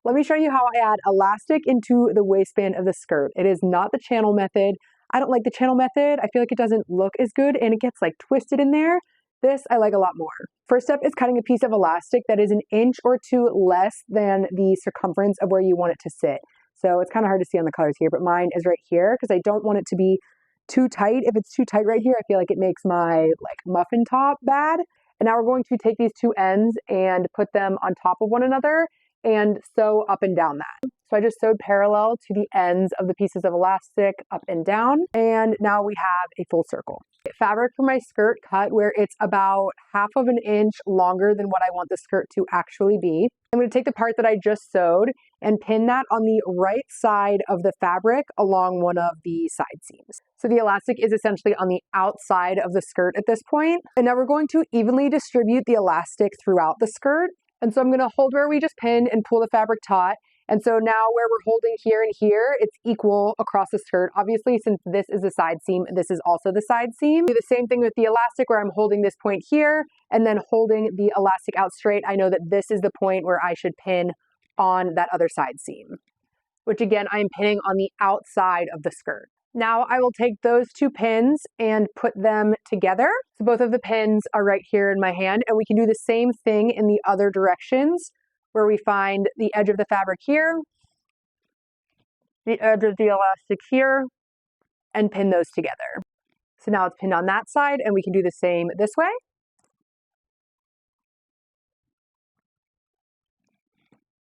Let me show you how I add elastic into the waistband of the skirt. It is not the channel method. I don't like the channel method. I feel like it doesn't look as good and it gets like twisted in there. This I like a lot more. First step is cutting a piece of elastic that is 1 inch or 2 less than the circumference of where you want it to sit. So it's kind of hard to see on the colors here, but mine is right here because I don't want it to be too tight. If it's too tight right here, I feel like it makes my like muffin top bad. And now we're going to take these two ends and put them on top of one another and sew up and down that. So I just sewed parallel to the ends of the pieces of elastic up and down, and now we have a full circle. Fabric for my skirt cut where it's about 1/2 inch longer than what I want the skirt to actually be. I'm going to take the part that I just sewed and pin that on the right side of the fabric along one of the side seams. So the elastic is essentially on the outside of the skirt at this point. And now we're going to evenly distribute the elastic throughout the skirt. And so I'm going to hold where we just pinned and pull the fabric taut. And so now where we're holding here and here, it's equal across the skirt. Obviously, since this is a side seam, this is also the side seam. Do the same thing with the elastic where I'm holding this point here and then holding the elastic out straight. I know that this is the point where I should pin on that other side seam, which again, I'm pinning on the outside of the skirt. Now I will take those two pins and put them together. So both of the pins are right here in my hand, and we can do the same thing in the other directions where we find the edge of the fabric here, the edge of the elastic here, and pin those together. So now it's pinned on that side, and we can do the same this way.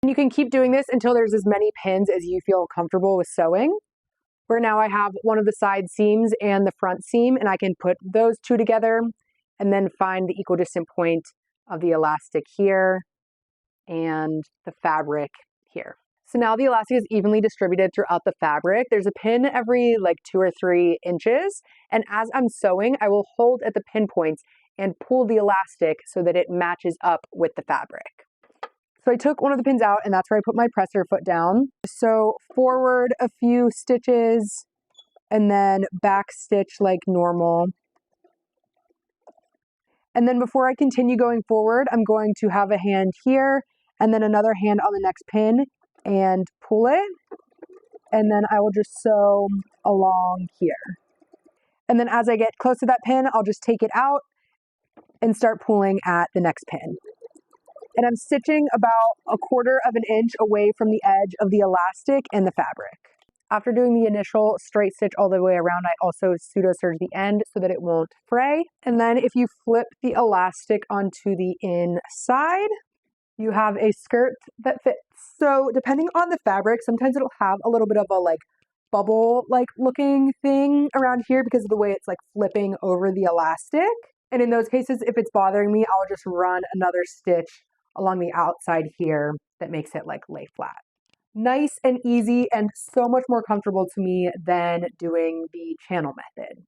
And you can keep doing this until there's as many pins as you feel comfortable with sewing. Where now I have one of the side seams and the front seam, and I can put those two together and then find the equidistant point of the elastic here and the fabric here. So now the elastic is evenly distributed throughout the fabric. There's a pin every like 2 or 3 inches. And as I'm sewing, I will hold at the pin points and pull the elastic so that it matches up with the fabric. So I took one of the pins out, and that's where I put my presser foot down. So forward a few stitches and then back stitch like normal. And then before I continue going forward, I'm going to have a hand here and then another hand on the next pin and pull it. And then I will just sew along here. And then as I get close to that pin, I'll just take it out and start pulling at the next pin. And I'm stitching about 1/4 inch away from the edge of the elastic and the fabric. After doing the initial straight stitch all the way around, I also pseudo serge the end so that it won't fray. And then if you flip the elastic onto the inside, you have a skirt that fits. So depending on the fabric, sometimes it'll have a little bit of a like bubble like looking thing around here because of the way it's like flipping over the elastic. And in those cases, if it's bothering me, I'll just run another stitch along the outside here that makes it like lay flat. Nice and easy and so much more comfortable to me than doing the channel method.